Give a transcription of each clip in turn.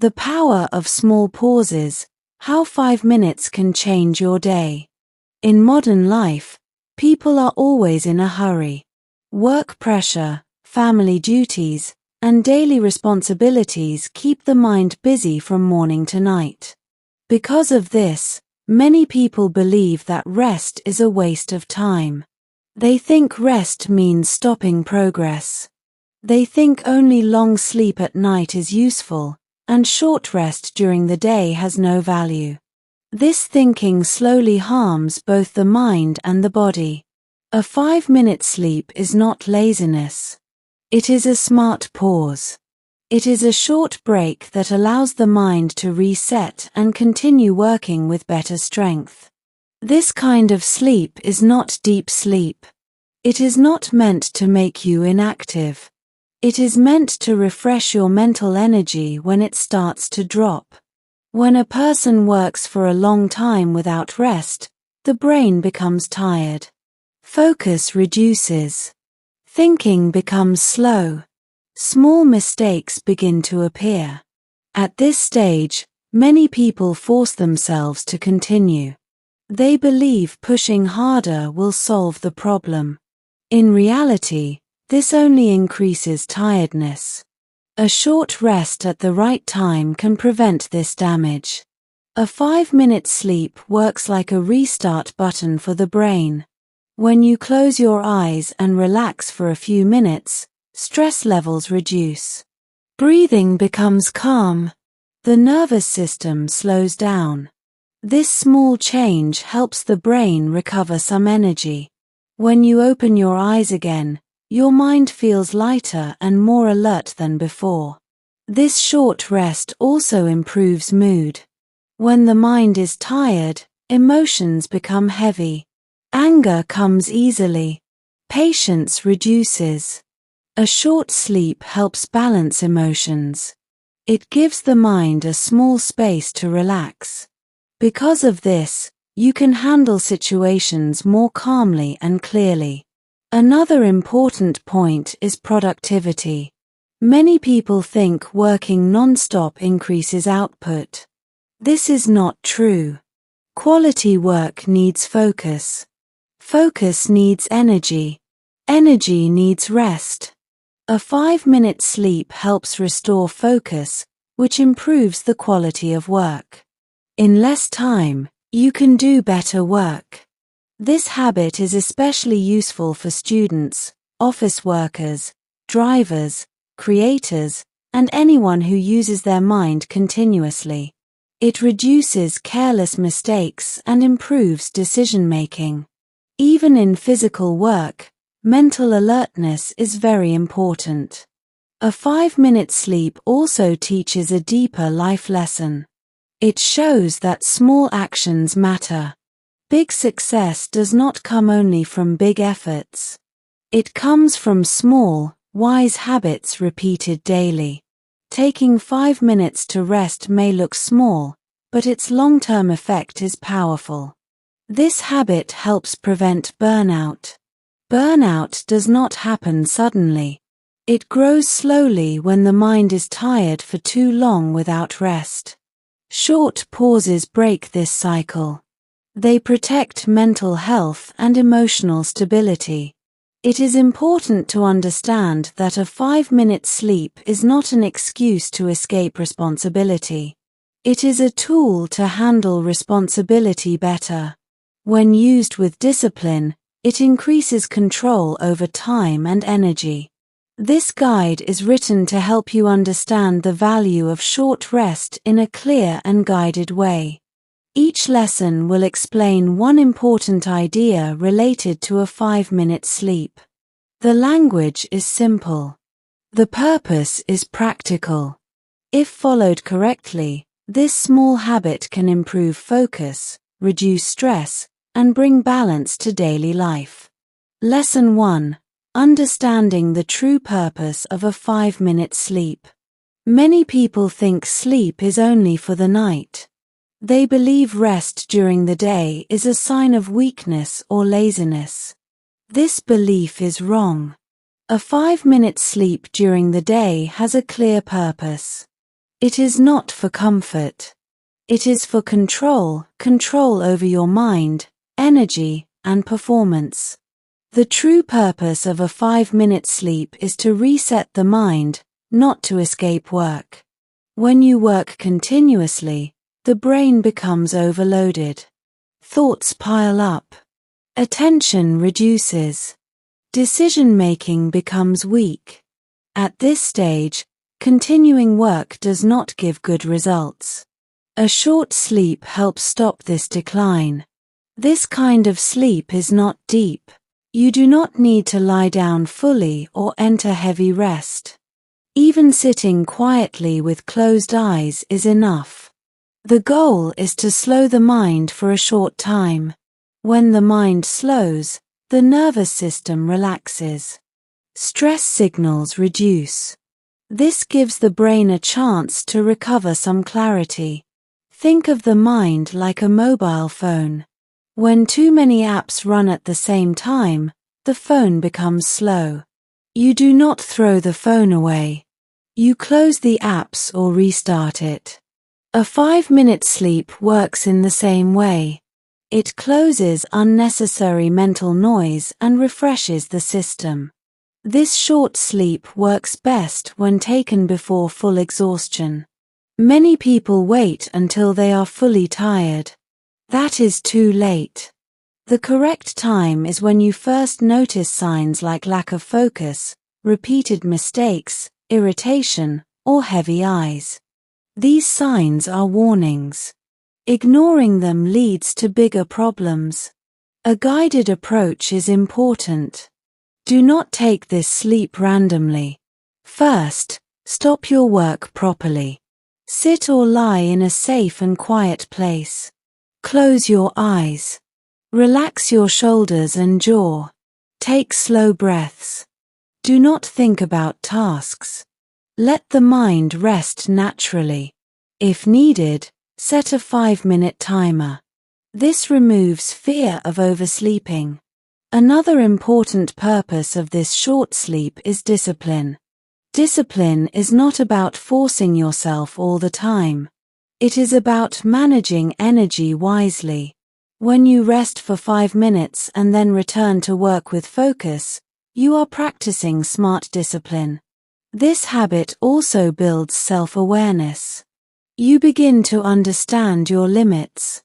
The power of small pauses, how 5 minutes can change your day. In modern life, people are always in a hurry. Work pressure, family duties, and daily responsibilities keep the mind busy from morning to night. Because of this, many people believe that rest is a waste of time. They think rest means stopping progress. They think only long sleep at night is useful, and short rest during the day has no value. This thinking slowly harms both the mind and the body. A 5-minute sleep is not laziness. It is a smart pause. It is a short break that allows the mind to reset and continue working with better strength. This kind of sleep is not deep sleep. It is not meant to make you inactive. It is meant to refresh your mental energy when it starts to drop. When a person works for a long time without rest, the brain becomes tired. Focus reduces. Thinking becomes slow. Small mistakes begin to appear. At this stage, many people force themselves to continue. They believe pushing harder will solve the problem. In reality, this only increases tiredness. A short rest at the right time can prevent this damage. A 5-minute sleep works like a restart button for the brain. When you close your eyes and relax for a few minutes, stress levels reduce. Breathing becomes calm. The nervous system slows down. This small change helps the brain recover some energy. When you open your eyes again, your mind feels lighter and more alert than before. This short rest also improves mood. When the mind is tired, emotions become heavy. Anger comes easily. Patience reduces. A short sleep helps balance emotions. It gives the mind a small space to relax. Because of this, you can handle situations more calmly and clearly. Another important point is productivity. Many people think working non-stop increases output. This is not true. Quality work needs focus. Focus needs energy. Energy needs rest. A 5-minute sleep helps restore focus, which improves the quality of work. In less time, you can do better work. This habit is especially useful for students, office workers, drivers, creators, and anyone who uses their mind continuously. It reduces careless mistakes and improves decision-making. Even in physical work, mental alertness is very important. A 5-minute sleep also teaches a deeper life lesson. It shows that small actions matter. Big success does not come only from big efforts. It comes from small, wise habits repeated daily. Taking 5 minutes to rest may look small, but its long-term effect is powerful. This habit helps prevent burnout. Burnout does not happen suddenly. It grows slowly when the mind is tired for too long without rest. Short pauses break this cycle. They protect mental health and emotional stability. It is important to understand that a 5-minute sleep is not an excuse to escape responsibility. It is a tool to handle responsibility better. When used with discipline, it increases control over time and energy. This guide is written to help you understand the value of short rest in a clear and guided way. Each lesson will explain one important idea related to a 5-minute sleep. The language is simple. The purpose is practical. If followed correctly, this small habit can improve focus, reduce stress, and bring balance to daily life. Lesson 1. Understanding the true purpose of a 5-minute sleep. Many people think sleep is only for the night. They believe rest during the day is a sign of weakness or laziness. This belief is wrong. A 5-minute sleep during the day has a clear purpose. It is not for comfort. It is for control over your mind, energy, and performance. The true purpose of a 5-minute sleep is to reset the mind, not to escape work. When you work continuously, the brain becomes overloaded. Thoughts pile up. Attention reduces. Decision-making becomes weak. At this stage, continuing work does not give good results. A short sleep helps stop this decline. This kind of sleep is not deep. You do not need to lie down fully or enter heavy rest. Even sitting quietly with closed eyes is enough. The goal is to slow the mind for a short time. When the mind slows, the nervous system relaxes. Stress signals reduce. This gives the brain a chance to recover some clarity. Think of the mind like a mobile phone. When too many apps run at the same time, the phone becomes slow. You do not throw the phone away. You close the apps or restart it. A 5-minute sleep works in the same way. It closes unnecessary mental noise and refreshes the system. This short sleep works best when taken before full exhaustion. Many people wait until they are fully tired. That is too late. The correct time is when you first notice signs like lack of focus, repeated mistakes, irritation, or heavy eyes. These signs are warnings. Ignoring them leads to bigger problems. A guided approach is important. Do not take this sleep randomly. First, stop your work properly. Sit or lie in a safe and quiet place. Close your eyes. Relax your shoulders and jaw. Take slow breaths. Do not think about tasks. Let the mind rest naturally. If needed, set a 5-minute timer. This removes fear of oversleeping. Another important purpose of this short sleep is discipline. Discipline is not about forcing yourself all the time. It is about managing energy wisely. When you rest for 5 minutes and then return to work with focus, you are practicing smart discipline. This habit also builds self-awareness. You begin to understand your limits.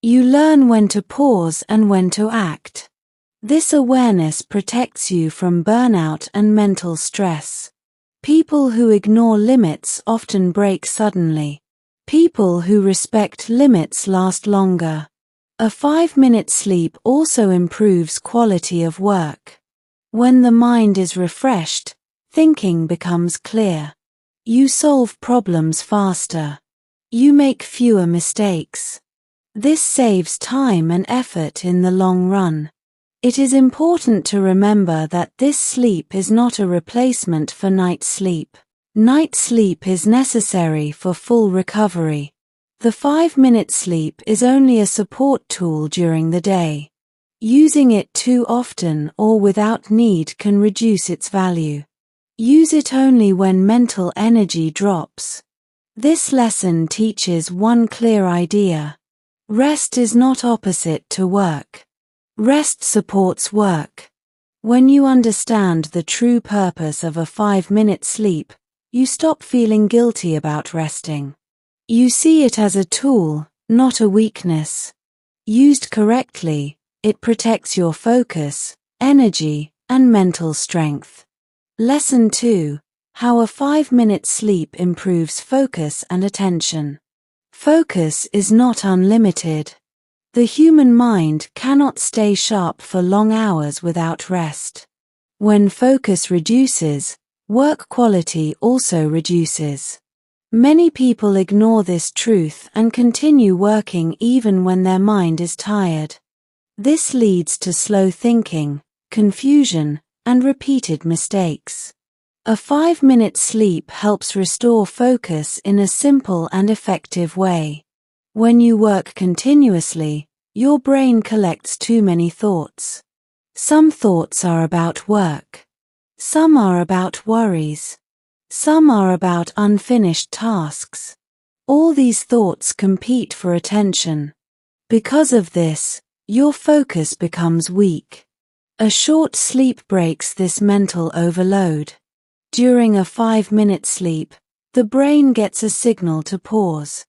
You learn when to pause and when to act. This awareness protects you from burnout and mental stress. People who ignore limits often break suddenly. People who respect limits last longer. A 5-minute sleep also improves quality of work. When the mind is refreshed, thinking becomes clear. You solve problems faster. You make fewer mistakes. This saves time and effort in the long run. It is important to remember that this sleep is not a replacement for night sleep. Night sleep is necessary for full recovery. The 5-minute sleep is only a support tool during the day. Using it too often or without need can reduce its value. Use it only when mental energy drops. This lesson teaches one clear idea. Rest is not opposite to work. Rest supports work. When you understand the true purpose of a 5-minute sleep, you stop feeling guilty about resting. You see it as a tool, not a weakness. Used correctly, it protects your focus, energy, and mental strength. Lesson 2. How a 5-minute sleep improves focus and attention. Focus is not unlimited. The human mind cannot stay sharp for long hours without rest. When focus reduces, work quality also reduces. Many people ignore this truth and continue working even when their mind is tired. This leads to slow thinking, confusion, and repeated mistakes. A 5-minute sleep helps restore focus in a simple and effective way. When you work continuously, your brain collects too many thoughts. Some thoughts are about work. Some are about worries. Some are about unfinished tasks. All these thoughts compete for attention. Because of this, your focus becomes weak. A short sleep breaks this mental overload. During a 5-minute sleep, the brain gets a signal to pause.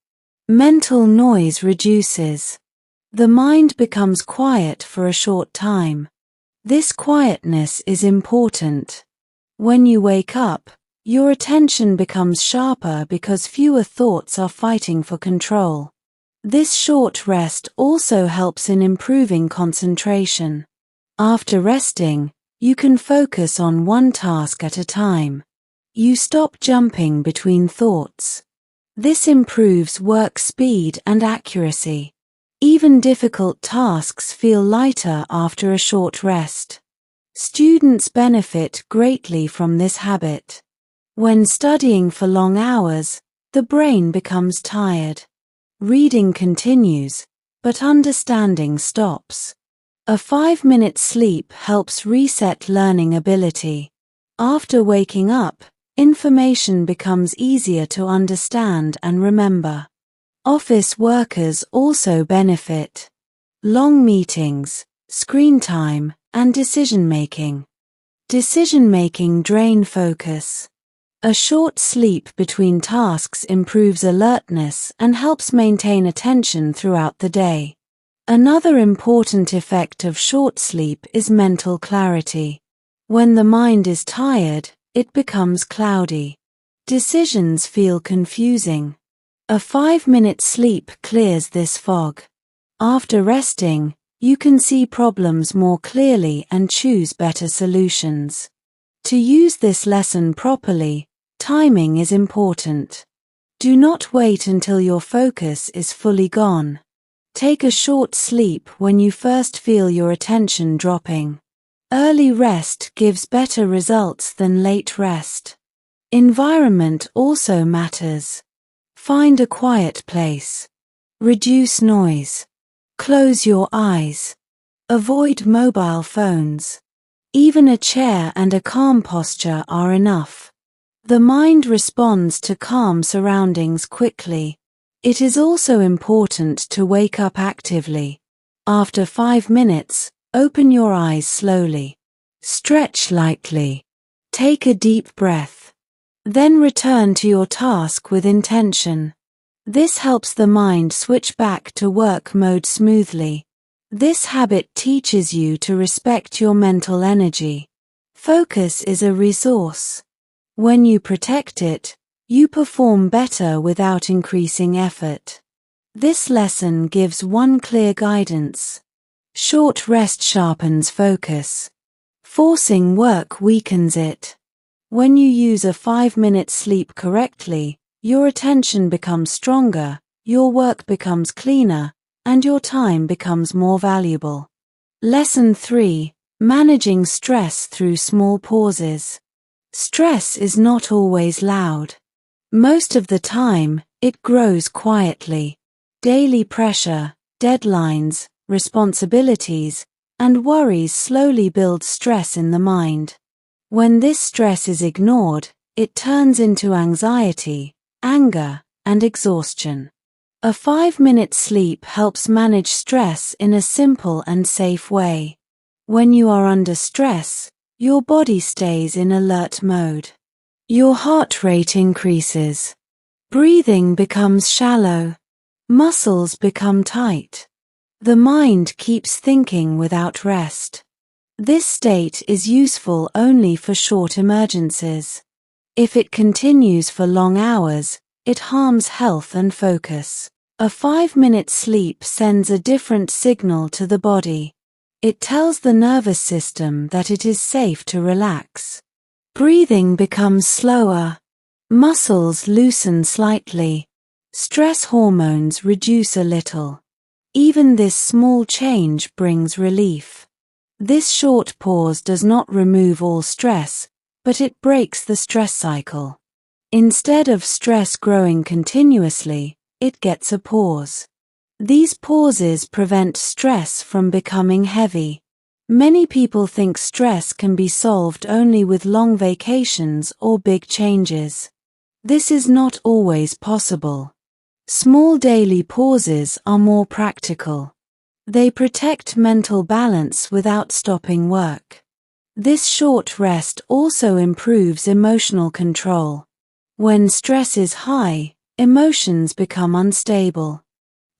Mental noise reduces. The mind becomes quiet for a short time. This quietness is important. When you wake up, your attention becomes sharper because fewer thoughts are fighting for control. This short rest also helps in improving concentration. After resting, you can focus on one task at a time. You stop jumping between thoughts. This improves work speed and accuracy. Even difficult tasks feel lighter after a short rest. Students benefit greatly from this habit. When studying for long hours, the brain becomes tired. Reading continues, but understanding stops. A 5-minute sleep helps reset learning ability. After waking up, information becomes easier to understand and remember. Office workers also benefit. Long meetings, screen time, and decision-making. Decision-making drain focus. A short sleep between tasks improves alertness and helps maintain attention throughout the day. Another important effect of short sleep is mental clarity. When the mind is tired, it becomes cloudy. Decisions feel confusing. A 5-minute sleep clears this fog. After resting, you can see problems more clearly and choose better solutions. To use this lesson properly, timing is important. Do not wait until your focus is fully gone. Take a short sleep when you first feel your attention dropping. Early rest gives better results than late rest. Environment also matters. Find a quiet place. Reduce noise. Close your eyes. Avoid mobile phones. Even a chair and a calm posture are enough. The mind responds to calm surroundings quickly. It is also important to wake up actively. After 5 minutes, open your eyes slowly. Stretch lightly. Take a deep breath. Then return to your task with intention. This helps the mind switch back to work mode smoothly. This habit teaches you to respect your mental energy. Focus is a resource. When you protect it, you perform better without increasing effort. This lesson gives one clear guidance. Short rest sharpens focus. Forcing work weakens it. When you use a 5-minute sleep correctly, your attention becomes stronger, your work becomes cleaner, and your time becomes more valuable. Lesson 3. Managing stress through small pauses. Stress is not always loud. Most of the time, it grows quietly. Daily pressure, deadlines, responsibilities, and worries slowly build stress in the mind. When this stress is ignored, it turns into anxiety, anger, and exhaustion. A 5-minute sleep helps manage stress in a simple and safe way. When you are under stress, your body stays in alert mode. Your heart rate increases. Breathing becomes shallow. Muscles become tight. The mind keeps thinking without rest. This state is useful only for short emergencies. If it continues for long hours, it harms health and focus. A 5-minute sleep sends a different signal to the body. It tells the nervous system that it is safe to relax. Breathing becomes slower. Muscles loosen slightly. Stress hormones reduce a little. Even this small change brings relief. This short pause does not remove all stress, but it breaks the stress cycle. Instead of stress growing continuously, it gets a pause. These pauses prevent stress from becoming heavy. Many people think stress can be solved only with long vacations or big changes. This is not always possible. Small daily pauses are more practical. They protect mental balance without stopping work. This short rest also improves emotional control. When stress is high, emotions become unstable.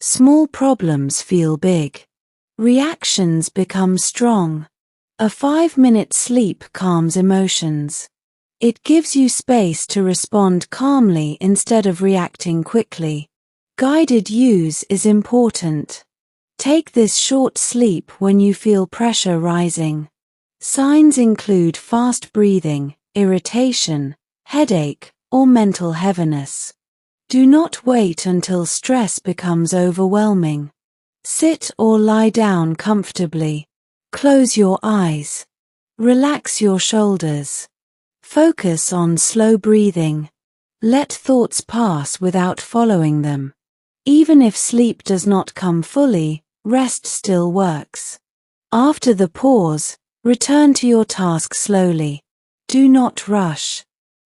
Small problems feel big. Reactions become strong. A 5-minute sleep calms emotions. It gives you space to respond calmly instead of reacting quickly. Guided use is important. Take this short sleep when you feel pressure rising. Signs include fast breathing, irritation, headache, or mental heaviness. Do not wait until stress becomes overwhelming. Sit or lie down comfortably. Close your eyes. Relax your shoulders. Focus on slow breathing. Let thoughts pass without following them. Even if sleep does not come fully, rest still works. After the pause, return to your task slowly. Do not rush.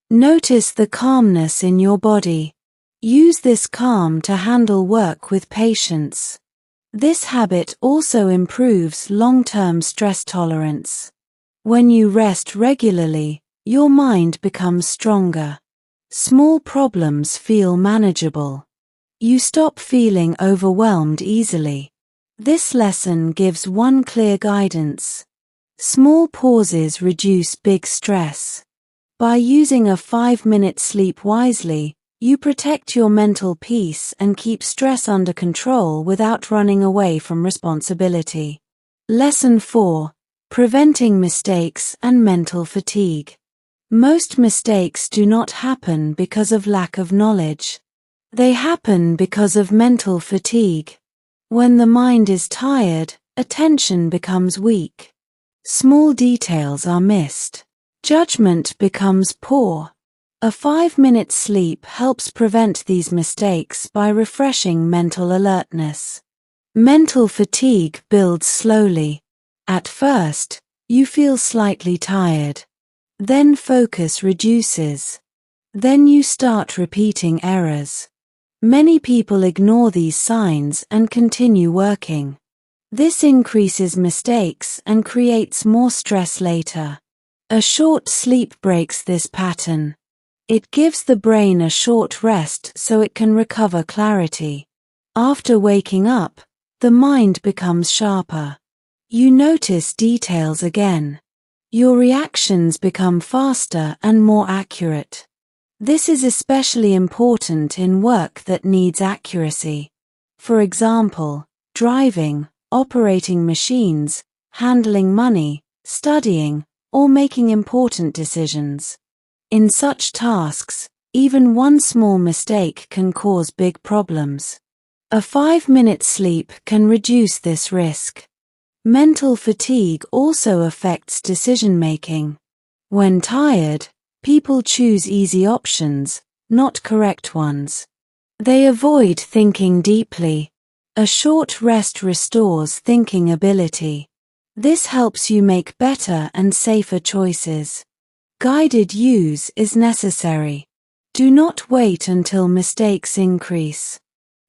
Notice the calmness in your body. Use this calm to handle work with patience. This habit also improves long-term stress tolerance. When you rest regularly, your mind becomes stronger. Small problems feel manageable. You stop feeling overwhelmed easily. This lesson gives one clear guidance. Small pauses reduce big stress. By using a 5-minute sleep wisely, you protect your mental peace and keep stress under control without running away from responsibility. Lesson 4. Preventing mistakes and mental fatigue. Most mistakes do not happen because of lack of knowledge. They happen because of mental fatigue. When the mind is tired, attention becomes weak. Small details are missed. Judgment becomes poor. A 5-minute sleep helps prevent these mistakes by refreshing mental alertness. Mental fatigue builds slowly. At first, you feel slightly tired. Then focus reduces. Then you start repeating errors. Many people ignore these signs and continue working. This increases mistakes and creates more stress later. A short sleep breaks this pattern. It gives the brain a short rest so it can recover clarity. After waking up, the mind becomes sharper. You notice details again. Your reactions become faster and more accurate. This is especially important in work that needs accuracy. For example, driving, operating machines, handling money, studying, or making important decisions. In such tasks, even one small mistake can cause big problems. A 5-minute sleep can reduce this risk. Mental fatigue also affects decision-making. When tired, people choose easy options, not correct ones. They avoid thinking deeply. A short rest restores thinking ability. This helps you make better and safer choices. Guided use is necessary. Do not wait until mistakes increase.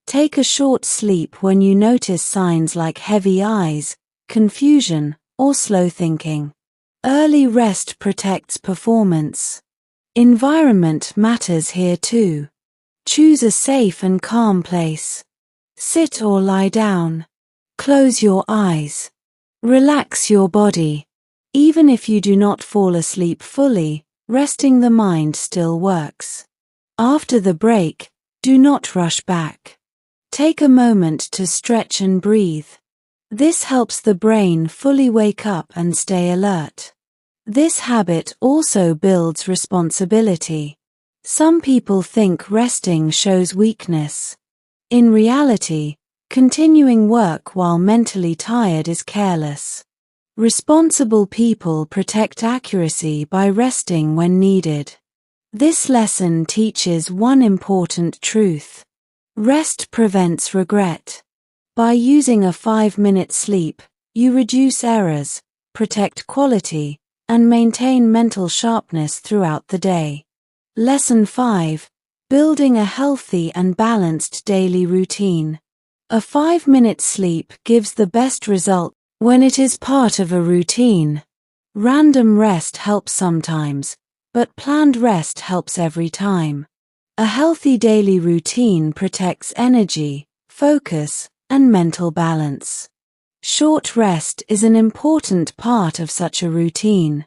Take a short sleep when you notice signs like heavy eyes, confusion, or slow thinking. Early rest protects performance. Environment matters here too. Choose a safe and calm place. Sit or lie down. Close your eyes. Relax your body. Even if you do not fall asleep fully, resting the mind still works. After the break, do not rush back. Take a moment to stretch and breathe. This helps the brain fully wake up and stay alert. This habit also builds responsibility. Some people think resting shows weakness. In reality, continuing work while mentally tired is careless. Responsible people protect accuracy by resting when needed. This lesson teaches one important truth. Rest prevents regret. By using a 5-minute sleep, you reduce errors, protect quality, and maintain mental sharpness throughout the day. Lesson 5. Building a healthy and balanced daily routine. A 5-minute sleep gives the best result when it is part of a routine. Random rest helps sometimes, but planned rest helps every time. A healthy daily routine protects energy, focus, and mental balance. Short rest is an important part of such a routine.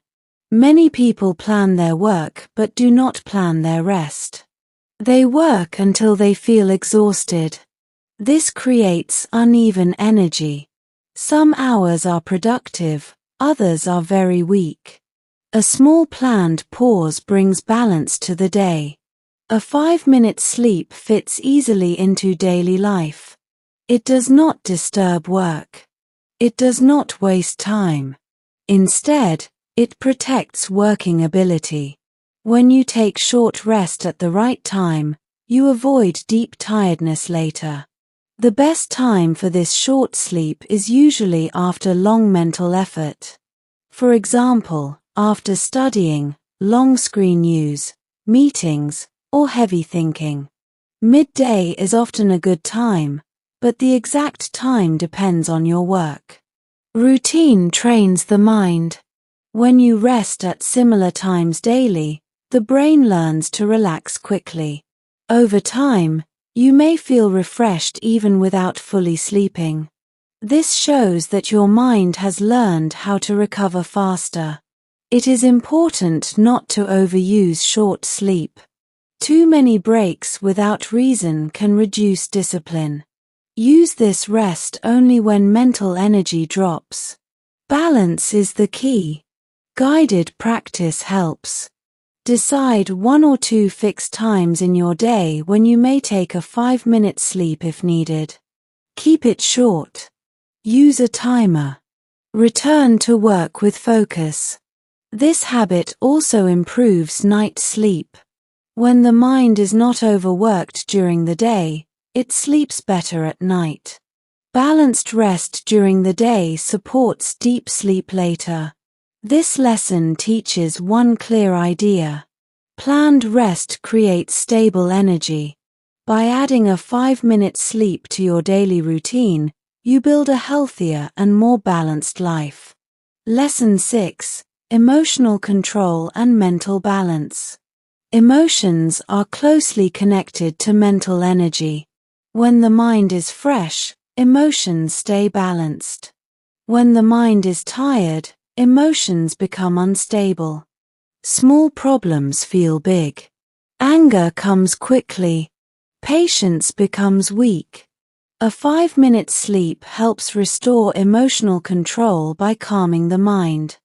Many people plan their work but do not plan their rest. They work until they feel exhausted. This creates uneven energy. Some hours are productive, others are very weak. A small planned pause brings balance to the day. A 5-minute sleep fits easily into daily life. It does not disturb work. It does not waste time. Instead, it protects working ability. When you take short rest at the right time, you avoid deep tiredness later. The best time for this short sleep is usually after long mental effort. For example, after studying, long screen use, meetings, or heavy thinking. Midday is often a good time, but the exact time depends on your work. Routine trains the mind. When you rest at similar times daily, the brain learns to relax quickly. Over time, you may feel refreshed even without fully sleeping. This shows that your mind has learned how to recover faster. It is important not to overuse short sleep. Too many breaks without reason can reduce discipline. Use this rest only when mental energy drops. Balance is the key. Guided practice helps. Decide 1 or 2 fixed times in your day when you may take a 5-minute sleep if needed. Keep it short. Use a timer. Return to work with focus. This habit also improves night sleep. When the mind is not overworked during the day, it sleeps better at night. Balanced rest during the day supports deep sleep later. This lesson teaches one clear idea. Planned rest creates stable energy. By adding a 5-minute sleep to your daily routine, you build a healthier and more balanced life. Lesson 6. Emotional control and mental balance. Emotions are closely connected to mental energy. When the mind is fresh, emotions stay balanced. When the mind is tired, emotions become unstable. Small problems feel big. Anger comes quickly. Patience becomes weak. A 5-minute sleep helps restore emotional control by calming the mind.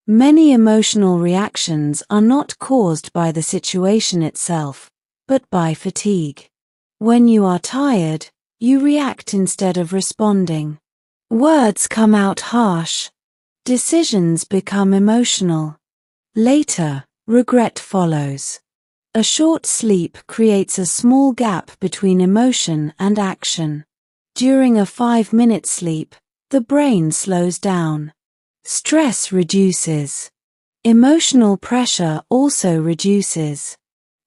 Many emotional reactions are not caused by the situation itself, but by fatigue. When you are tired, you react instead of responding. Words come out harsh. Decisions become emotional. Later, regret follows. A short sleep creates a small gap between emotion and action. During a 5-minute sleep, the brain slows down. Stress reduces. Emotional pressure also reduces.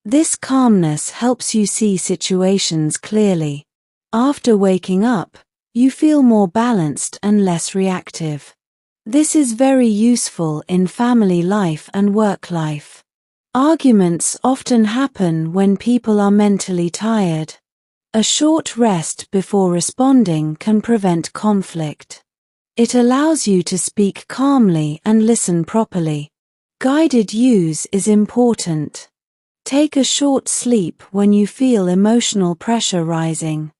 This calmness helps you see situations clearly. After waking up, you feel more balanced and less reactive. This is very useful in family life and work life. Arguments often happen when people are mentally tired. A short rest before responding can prevent conflict. It allows you to speak calmly and listen properly. Guided use is important. Take a short sleep when you feel emotional pressure rising.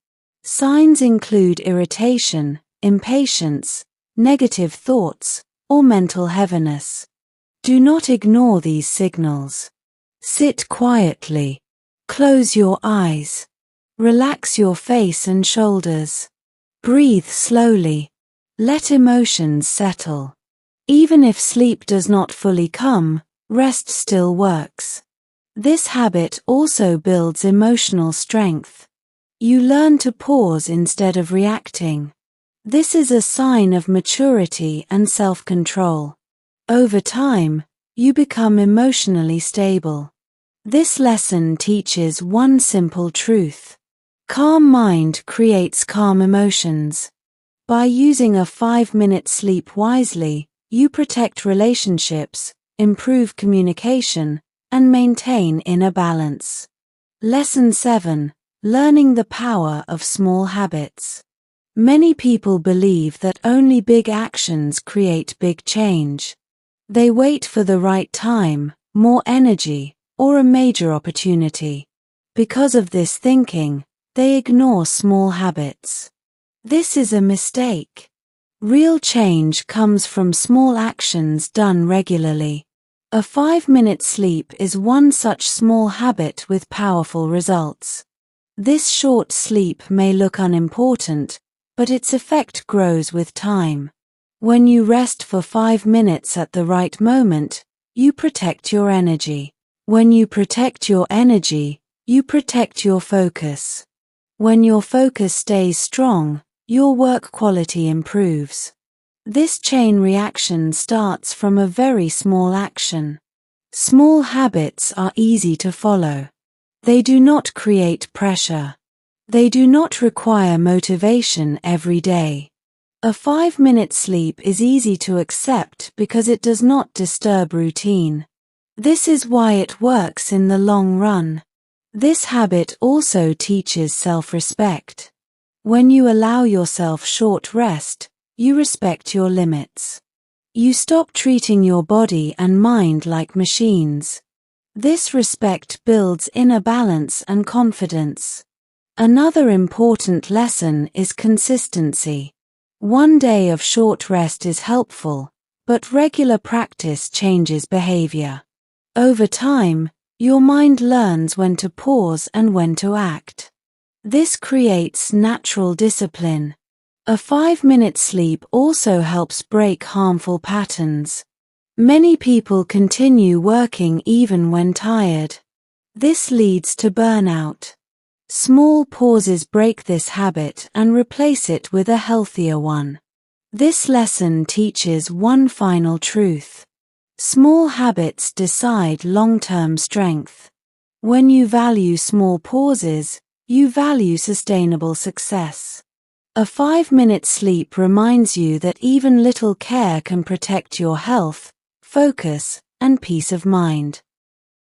Signs include irritation, impatience, negative thoughts, or mental heaviness. Do not ignore these signals. Sit quietly. Close your eyes. Relax your face and shoulders. Breathe slowly. Let emotions settle. Even if sleep does not fully come, rest still works. This habit also builds emotional strength. You learn to pause instead of reacting. This is a sign of maturity and self-control. Over time, you become emotionally stable. This lesson teaches one simple truth. Calm mind creates calm emotions. By using a 5-minute sleep wisely, you protect relationships, improve communication, and maintain inner balance. Lesson 7. Learning the power of small habits. Many people believe that only big actions create big change. They wait for the right time, more energy, or a major opportunity. Because of this thinking, they ignore small habits. This is a mistake. Real change comes from small actions done regularly. A 5-minute sleep is one such small habit with powerful results. This short sleep may look unimportant, but its effect grows with time. When you rest for 5 minutes at the right moment, you protect your energy. When you protect your energy, you protect your focus. When your focus stays strong, your work quality improves. This chain reaction starts from a very small action. Small habits are easy to follow. They do not create pressure. They do not require motivation every day. A 5-minute sleep is easy to accept because it does not disturb routine. This is why it works in the long run. This habit also teaches self-respect. When you allow yourself short rest, you respect your limits. You stop treating your body and mind like machines. This respect builds inner balance and confidence. Another important lesson is consistency. One day of short rest is helpful, but regular practice changes behavior. Over time, your mind learns when to pause and when to act. This creates natural discipline. A 5-minute sleep also helps break harmful patterns. Many people continue working even when tired. This leads to burnout. Small pauses break this habit and replace it with a healthier one. This lesson teaches one final truth. Small habits decide long-term strength. When you value small pauses, you value sustainable success. A 5-minute sleep reminds you that even little care can protect your health, focus, and peace of mind.